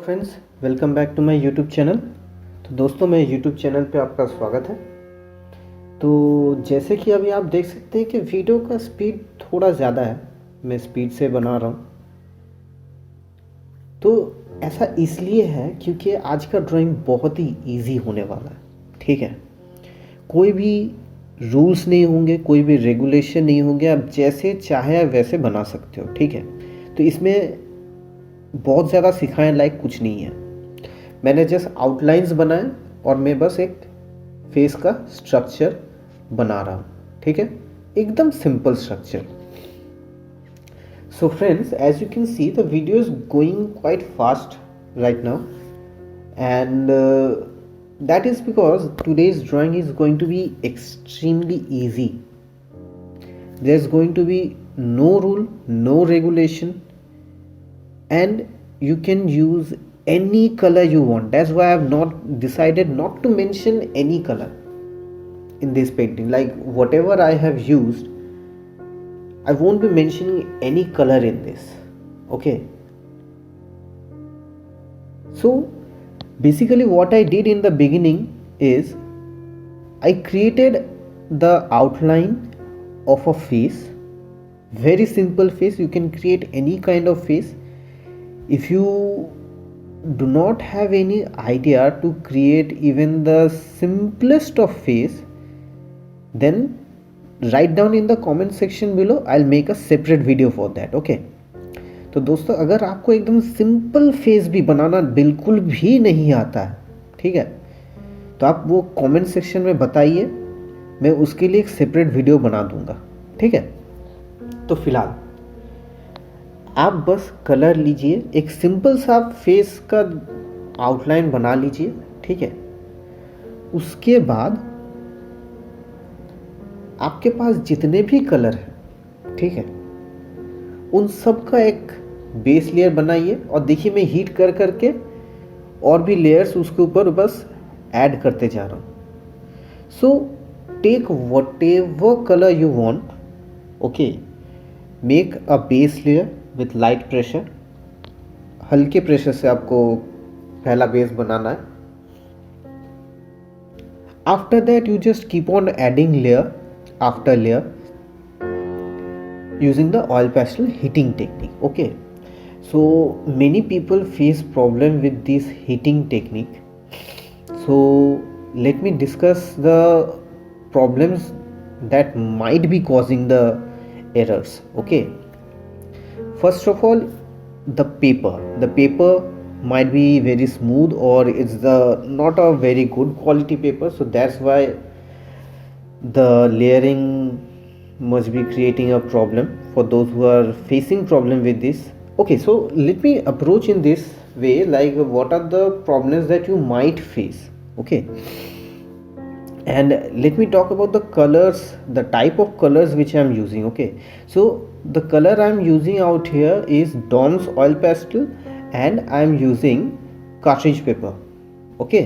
Friends, welcome back to my YouTube channel. तो दोस्तों, मैं यूट्यूब चैनल पे आपका स्वागत है। तो जैसे कि अभी आप देख सकते हैं कि वीडियो का स्पीड थोड़ा ज़्यादा है, मैं स्पीड से बना रहा हूँ। तो ऐसा इसलिए है क्योंकि आज का ड्राइंग बहुत ही इजी होने वाला है। ठीक है, कोई भी रूल्स नहीं होंगे, कोई भी रेगुलेशन नहीं होंगे, आप जैसे चाहे वैसे बना सकते हो। ठीक है, तो इसमें बहुत ज़्यादा सिखाने लायक कुछ नहीं है। मैंने जस्ट आउटलाइंस बनाए और मैं बस एक फेस का स्ट्रक्चर बना रहा हूँ। ठीक है, एकदम simple structure. So friends, as you can see the video is going quite fast right now, and that is because today's drawing is going to be extremely easy. There's going to be no rule, no regulation, and you can use any color you want. That's why I have not decided not to mention any color in this painting. Like whatever I have used, I won't be mentioning any color in this. Okay, so basically what I did in the beginning is I created the outline of a face, very simple face. You can create any kind of face. If you do not have any idea to create even the simplest of face, then write down in the comment section below. I'll make a separate video for that. Okay, तो दोस्तों, अगर आपको एकदम simple face भी बनाना बिल्कुल भी नहीं आता है, ठीक है, तो आप वो कमेंट सेक्शन में बताइए, मैं उसके लिए एक सेपरेट वीडियो बना दूंगा। ठीक है, तो फिलहाल आप बस कलर लीजिए, एक सिंपल सा फेस का आउटलाइन बना लीजिए। ठीक है, उसके बाद आपके पास जितने भी कलर हैं, ठीक है, उन सब का एक बेस लेयर बनाइए। और देखिए, मैं हीट कर करके और भी लेयर्स उसके ऊपर बस ऐड करते जा रहा हूँ। So take whatever colour you want, okay, make a base layer with light pressure. हल्के प्रेशर से आपको पहला बेस बनाना है। After that you just keep on adding layer after layer using the oil pastel heating technique. Okay, so many people face problem with this heating technique, so let me discuss the problems that might be causing the errors. Okay, first of all, the paper might be very smooth, or it's the not a very good quality paper, so that's why the layering must be creating a problem for those who are facing problem with this. Okay, so let me approach in this way, like what are the problems that you might face. Okay, and let me talk about the colors, the type of colors which I am using. Okay, so the color I am using out here is Dawn's oil pastel, and I am using cartridge paper. Okay,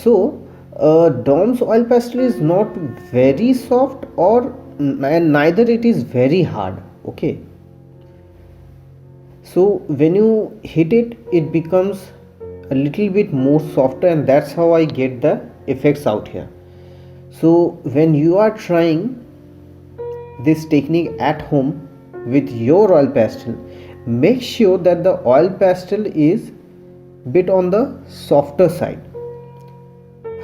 so Dawn's oil pastel is not very soft, and neither it is very hard. Okay, so when you hit it, it becomes a little bit more softer, and that's how I get the effects out here. So when you are trying this technique at home with your oil pastel, make sure that the oil pastel is bit on the softer side.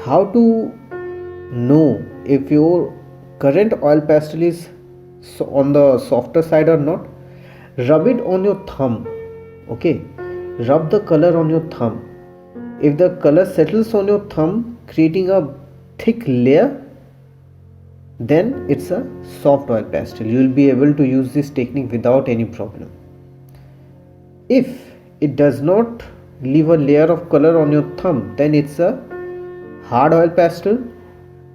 How to know if your current oil pastel is on the softer side or not? Rub it on your thumb. Okay, rub the color on your thumb. If the color settles on your thumb, creating a thick layer, then it's a soft oil pastel. You will be able to use this technique without any problem. If it does not leave a layer of color on your thumb, then it's a hard oil pastel,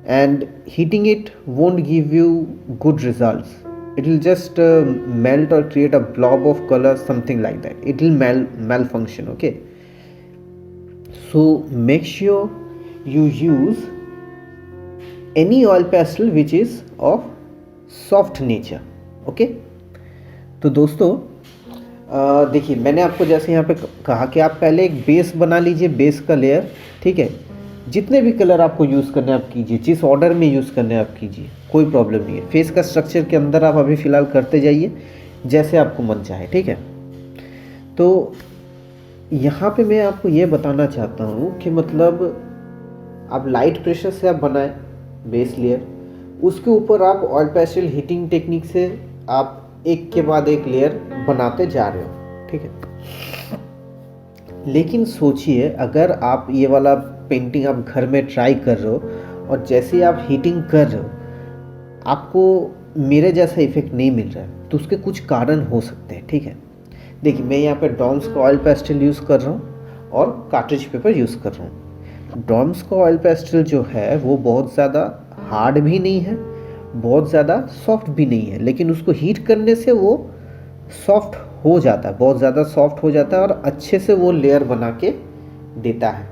and heating it won't give you good results. It will just melt or create a blob of color, something like that. It will malfunction. Okay, so make sure you use any oil pastel which is of soft nature. Okay, तो दोस्तों, देखिए, मैंने आपको जैसे यहाँ पे कहा कि आप पहले एक बेस बना लीजिए, बेस का लेयर, ठीक है। जितने भी कलर आपको यूज़ करने आप कीजिए, जिस ऑर्डर में यूज़ करने आप कीजिए, कोई प्रॉब्लम नहीं है। फेस का स्ट्रक्चर के अंदर आप अभी फ़िलहाल करते जाइए जैसे आपको मन चाहे, ठीक है। तो यहाँ पे मैं आपको ये बताना चाहता हूँ कि मतलब आप लाइट प्रेशर से आप बनाएं बेस लेयर, उसके ऊपर आप ऑयल पेस्टल हीटिंग टेक्निक से आप एक के बाद एक लेयर बनाते जा रहे हो, ठीक है। लेकिन सोचिए, अगर आप ये वाला पेंटिंग आप घर में ट्राई कर रहे हो और जैसे ही आप हीटिंग कर रहे हो आपको मेरे जैसा इफेक्ट नहीं मिल रहा है, तो उसके कुछ कारण हो सकते हैं, ठीक है। देखिए, मैं यहाँ पे डॉम्स का ऑयल पेस्टल यूज़ कर रहा हूँ और कार्ट्रिज पेपर यूज़ कर रहा हूँ। डॉम्स का ऑयल पेस्टल जो है वो बहुत ज़्यादा हार्ड भी नहीं है, बहुत ज़्यादा सॉफ्ट भी नहीं है, लेकिन उसको हीट करने से वो सॉफ्ट हो जाता है, बहुत ज़्यादा सॉफ्ट हो जाता है और अच्छे से वो लेयर बना के देता है।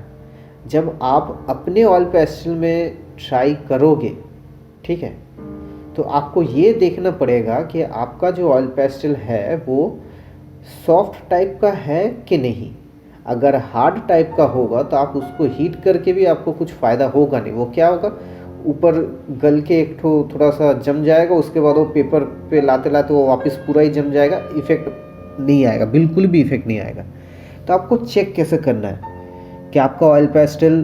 जब आप अपने ऑयल पेस्टल में ट्राई करोगे, ठीक है, तो आपको ये देखना पड़ेगा कि आपका जो ऑयल पेस्टल है वो सॉफ्ट टाइप का है कि नहीं। अगर हार्ड टाइप का होगा तो आप उसको हीट करके भी आपको कुछ फ़ायदा होगा नहीं। वो क्या होगा, ऊपर गल के एक थोड़ा सा जम जाएगा, उसके बाद वो पेपर पे लाते लाते वो वापस पूरा ही जम जाएगा, इफ़ेक्ट नहीं आएगा, बिल्कुल भी इफ़ेक्ट नहीं आएगा। तो आपको चेक कैसे करना है कि आपका ऑयल पेस्टल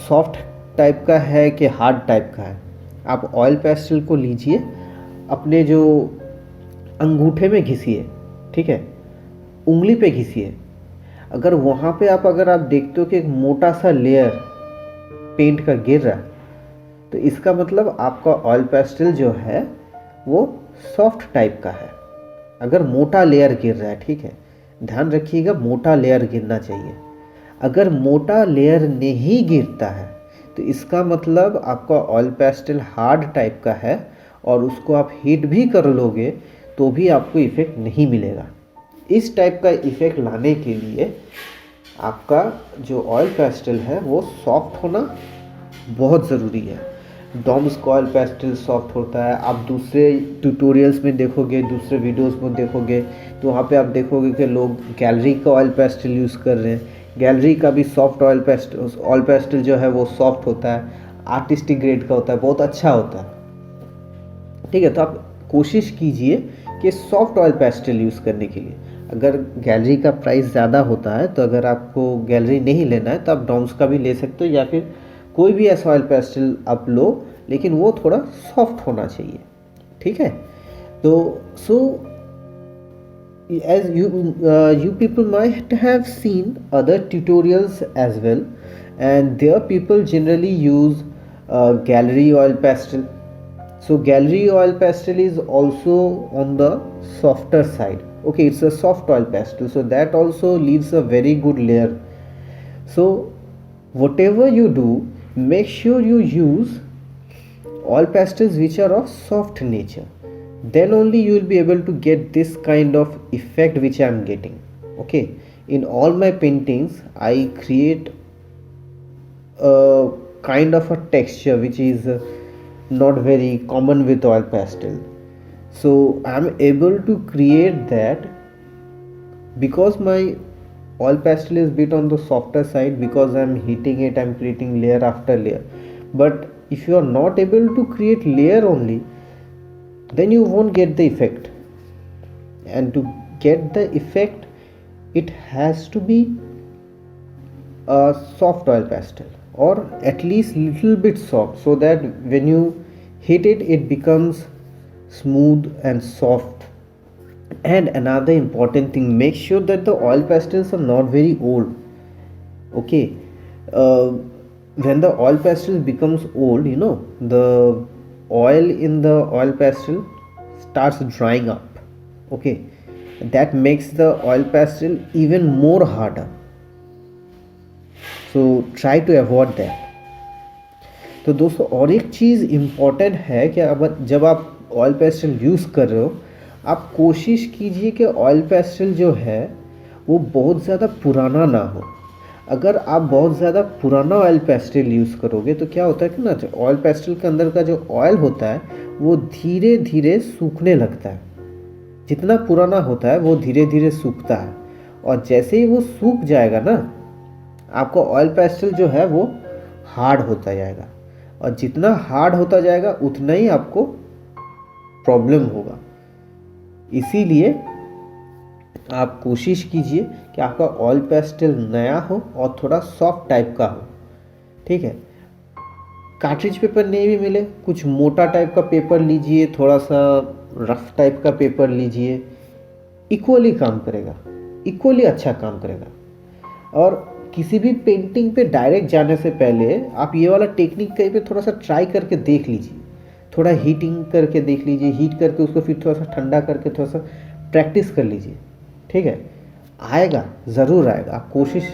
सॉफ्ट टाइप का है कि हार्ड टाइप का है। आप ऑयल पेस्टल को लीजिए, अपने जो अंगूठे में घिसिए, ठीक है, उंगली पे घिसिए। अगर वहाँ पे अगर आप देखते हो कि एक मोटा सा लेयर पेंट का गिर रहा है, तो इसका मतलब आपका ऑयल पेस्टल जो है वो सॉफ्ट टाइप का है। अगर मोटा लेयर गिर रहा है, ठीक है, ध्यान रखिएगा, मोटा लेयर गिरना चाहिए। अगर मोटा लेयर नहीं गिरता है तो इसका मतलब आपका ऑयल पेस्टल हार्ड टाइप का है और उसको आप हीट भी कर लोगे तो भी आपको इफ़ेक्ट नहीं मिलेगा। इस टाइप का इफ़ेक्ट लाने के लिए आपका जो ऑयल पेस्टल है वो सॉफ्ट होना बहुत ज़रूरी है। डॉम्स का ऑयल पेस्टल सॉफ्ट होता है। आप दूसरे ट्यूटोरियल्स में देखोगे, दूसरे वीडियोस में देखोगे, तो वहाँ पे आप देखोगे कि लोग गैलरी का ऑयल पेस्टल यूज़ कर रहे हैं। गैलरी का भी सॉफ्ट ऑयल पेस्टल जो है वो सॉफ्ट होता है, आर्टिस्टिक ग्रेड का होता है, बहुत अच्छा होता है, ठीक है। तो आप कोशिश कीजिए कि सॉफ्ट ऑयल पेस्टल यूज़ करने के लिए। अगर गैलरी का प्राइस ज़्यादा होता है तो अगर आपको गैलरी नहीं लेना है तो आप डॉम्स का भी ले सकते हो, या फिर कोई भी ऐसा ऑयल पेस्टल आप लो, लेकिन वो थोड़ा सॉफ्ट होना चाहिए, ठीक है। तो सो as you people might have seen other tutorials as well, and there people generally use gallery oil pastel. So gallery oil pastel is also on the softer side. Okay, it's a soft oil pastel, so that also leaves a very good layer. So whatever you do, make sure you use oil pastels which are of soft nature. Then only you will be able to get this kind of effect which I am getting. Okay, in all my paintings I create a kind of a texture which is not very common with oil pastel. So I am able to create that because my oil pastel is bit on the softer side, because I am heating it, I am creating layer after layer. But if you are not able to create layer only, then you won't get the effect. And to get the effect, it has to be a soft oil pastel, or at least little bit soft, so that when you hit it, it becomes smooth and soft. And another important thing, make sure that the oil pastels are not very old. Okay, when the oil pastel becomes old, the oil in the oil pastel starts drying up. Okay, that makes the oil pastel even more harder, so try to avoid that. तो दोस्तों, और एक चीज़ important है कि अब जब आप oil pastel use कर रहे हो, आप कोशिश कीजिए कि ऑयल पेस्टल जो है वो बहुत ज़्यादा पुराना ना हो। अगर आप बहुत ज़्यादा पुराना ऑयल पेस्टल यूज़ करोगे तो क्या होता है कि ना, ऑयल पेस्टल के अंदर का जो ऑयल होता है वो धीरे धीरे सूखने लगता है, जितना पुराना होता है वो धीरे धीरे सूखता है, और जैसे ही वो सूख जाएगा ना, आपका ऑयल पेस्टल जो है वो हार्ड होता जाएगा, और जितना हार्ड होता जाएगा उतना ही आपको प्रॉब्लम होगा। इसीलिए आप कोशिश कीजिए कि आपका ऑयल पेस्टल नया हो और थोड़ा सॉफ्ट टाइप का हो, ठीक है। कार्ट्रिज पेपर नहीं भी मिले, कुछ मोटा टाइप का पेपर लीजिए, थोड़ा सा रफ टाइप का पेपर लीजिए, इक्वली काम करेगा, इक्वली अच्छा काम करेगा। और किसी भी पेंटिंग पे डायरेक्ट जाने से पहले आप ये वाला टेक्निक कहीं पे थोड़ा सा ट्राई करके देख लीजिए, थोड़ा हीटिंग करके देख लीजिए, हीट करके उसको फिर थोड़ा सा ठंडा करके थोड़ा सा प्रैक्टिस कर लीजिए, ठीक है। आएगा, ज़रूर आएगा, आप कोशिश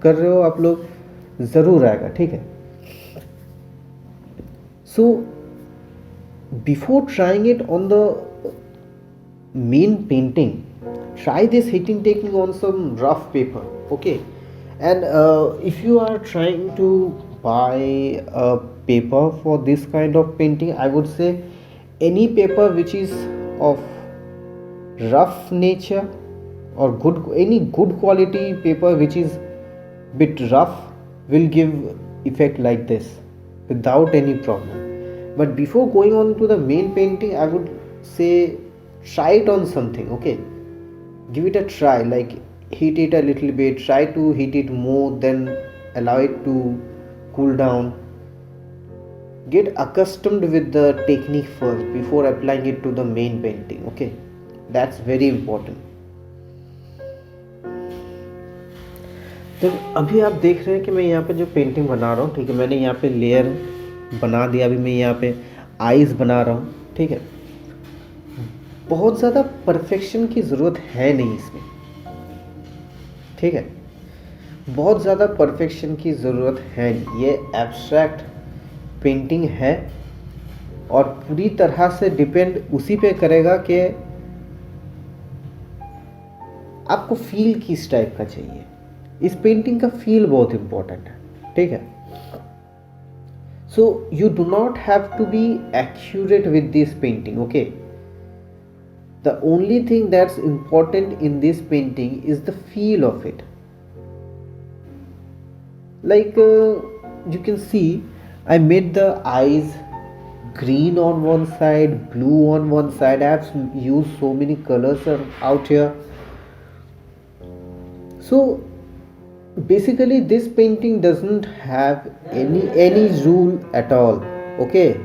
कर रहे हो आप लोग, ज़रूर आएगा, ठीक है। So before trying it on the main painting, try this heating technique on some rough paper, okay. And if you are trying to buy a paper for this kind of painting, I would say any paper which is of rough nature or any good quality paper which is bit rough will give effect like this without any problem. But before going on to the main painting, I would say try it on something, okay. Give it a try, like heat it a little bit, try to heat it more, then allow it to cool down. Get accustomed with the technique first before applying it to the main painting, okay. That's very important. तो अभी आप देख रहे हैं कि मैं यहाँ पे जो पेंटिंग बना रहा हूँ, ठीक है, मैंने यहाँ पे लेयर बना दिया, अभी मैं यहाँ पे आईज बना रहा हूँ, ठीक है। बहुत ज़्यादा परफेक्शन की ज़रूरत है नहीं इसमें, ठीक है, बहुत ज़्यादा परफेक्शन की ज़रूरत है नहीं। ये एब्स्ट्रैक्ट पेंटिंग है और पूरी तरह से डिपेंड उसी पे करेगा कि आपको फील किस टाइप का चाहिए। इस पेंटिंग का फील बहुत इम्पोर्टेंट है, ठीक है। So you do not have to be accurate with this painting, okay. The only thing that's important in this painting is the feel of it. Like you can see I made the eyes green on one side, blue on one side. I have used so many colors out here. So basically this painting doesn't have any rule at all, okay.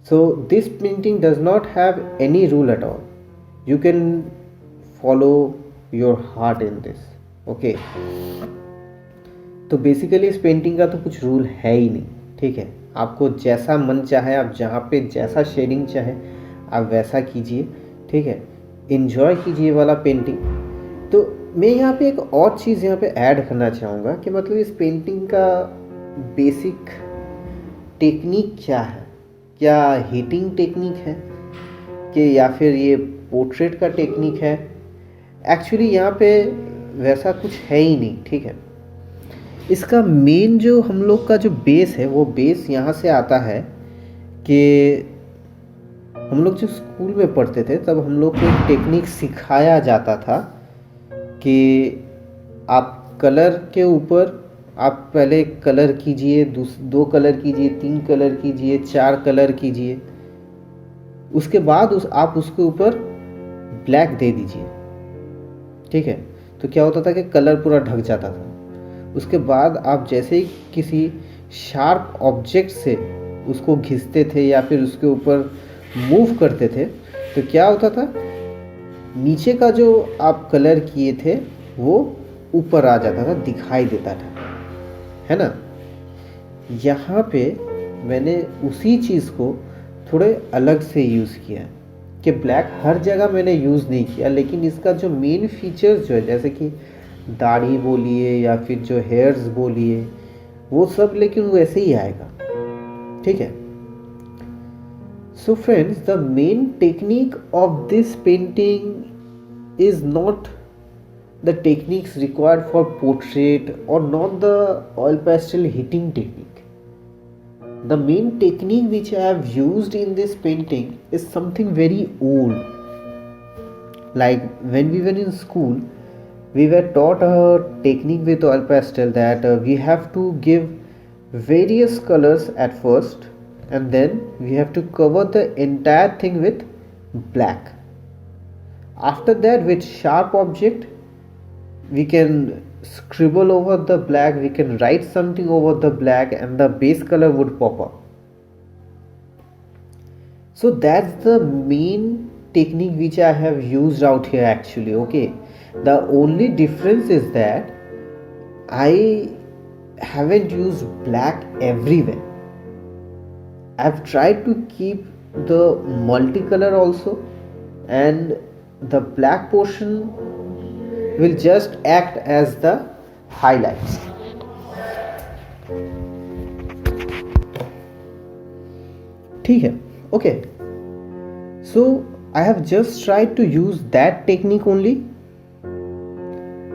So this painting does not have any rule at all. You can follow your heart in this, okay. तो basically इस painting का तो कुछ rule है ही नहीं, ठीक है। आपको जैसा मन चाहे, आप जहाँ पे जैसा शेडिंग चाहे आप वैसा कीजिए, ठीक है। इन्जॉय कीजिए वाला पेंटिंग। तो मैं यहाँ पे एक और चीज़ यहाँ पे ऐड करना चाहूँगा कि मतलब इस पेंटिंग का बेसिक टेक्निक क्या है, क्या हीटिंग टेक्निक है कि या फिर ये पोर्ट्रेट का टेक्निक है। एक्चुअली यहाँ पे वैसा कुछ है ही नहीं, ठीक है। इसका मेन जो हम लोग का जो बेस है वो बेस यहाँ से आता है कि हम लोग जब स्कूल में पढ़ते थे तब हम लोग को एक टेक्निक सिखाया जाता था कि आप कलर के ऊपर आप पहले कलर कीजिए, 2 कलर कीजिए, 3 कलर कीजिए, 4 कलर कीजिए, उसके बाद आप उसके ऊपर ब्लैक दे दीजिए, ठीक है। तो क्या होता था कि कलर पूरा ढक जाता था। उसके बाद आप जैसे ही किसी शार्प ऑब्जेक्ट से उसको घिसते थे या फिर उसके ऊपर मूव करते थे तो क्या होता था, नीचे का जो आप कलर किए थे वो ऊपर आ जाता था, दिखाई देता था, है ना। यहाँ पे मैंने उसी चीज़ को थोड़े अलग से यूज़ किया कि ब्लैक हर जगह मैंने यूज़ नहीं किया, लेकिन इसका जो मेन फीचर्स जो है जैसे कि दाढ़ी बोलिए या फिर जो हेयर्स बोलिए वो सब लेकिन वैसे ही आएगा, ठीक है। So friends, the main technique of this painting is not the techniques required for portrait or not the oil pastel heating technique. The main technique which I have used in this painting is something very old. Like when we were in school, we were taught a technique with oil pastel that we have to give various colors at first, and then we have to cover the entire thing with black. After that, with sharp object, we can scribble over the black, we can write something over the black, and the base color would pop up. So that's the main technique which I have used out here actually. Okay, the only difference is that I haven't used black everywhere. I've tried to keep the multicolor also, and the black portion will just act as the highlights. ठीक है. Okay, so I have just tried to use that technique only.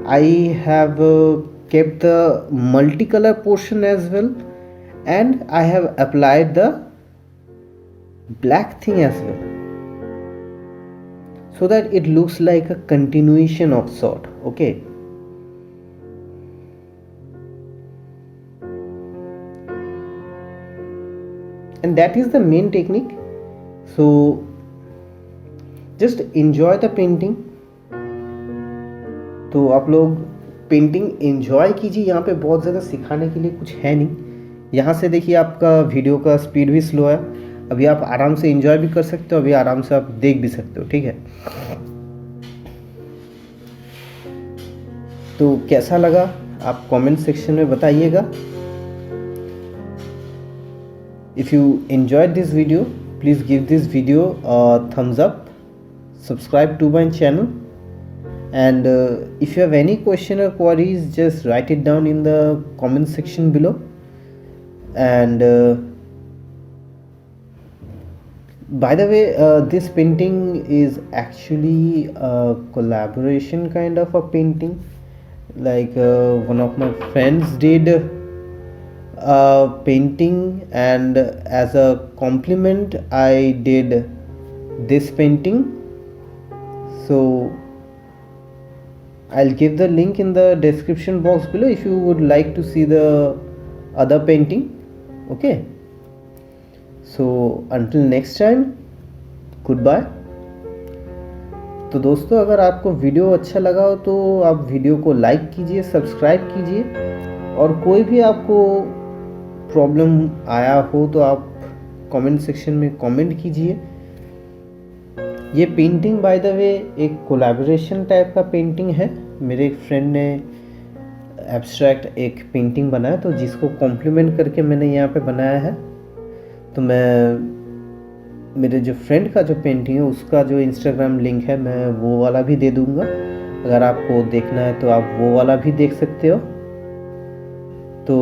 I have kept the multicolor portion as well, and I have applied the black thing as well, so that it looks like a continuation of sort. Okay, and that is the main technique. So just enjoy the painting. तो आप लोग painting enjoy कीजिए. यहाँ पे बहुत ज़्यादा सिखाने के लिए कुछ है नहीं. यहाँ से देखिए आपका वीडियो का स्पीड भी स्लो है. अभी आप आराम से एंजॉय भी कर सकते हो, अभी आराम से आप देख भी सकते हो. ठीक है, तो कैसा लगा आप कमेंट सेक्शन में बताइएगा. If you enjoyed this video, please give this video a thumbs up, subscribe to my channel, and if you have any question or queries, just write it down in the comment section below. And by the way, this painting is actually a collaboration kind of a painting. Like one of my friends did painting, and as a compliment I did this painting. So I'll give the link in the description box below if you would like to see the other painting. Okay, so until next time, goodbye. तो दोस्तों, अगर आपको video अच्छा लगा हो तो आप video को लाइक कीजिए, सब्सक्राइब कीजिए, और कोई भी आपको प्रॉब्लम आया हो तो आप कमेंट सेक्शन में कमेंट कीजिए. ये पेंटिंग बाय द वे एक कोलैबोरेशन टाइप का पेंटिंग है. मेरे एक फ्रेंड ने एब्स्ट्रैक्ट एक पेंटिंग बनाया, तो जिसको कॉम्प्लीमेंट करके मैंने यहाँ पे बनाया है. तो मैं मेरे जो फ्रेंड का जो पेंटिंग है उसका जो इंस्टाग्राम लिंक है मैं वो वाला भी दे दूँगा. अगर आपको देखना है तो आप वो वाला भी देख सकते हो. तो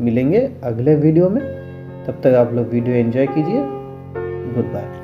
मिलेंगे अगले वीडियो में. तब तक आप लोग वीडियो एंजॉय कीजिए. Good bye.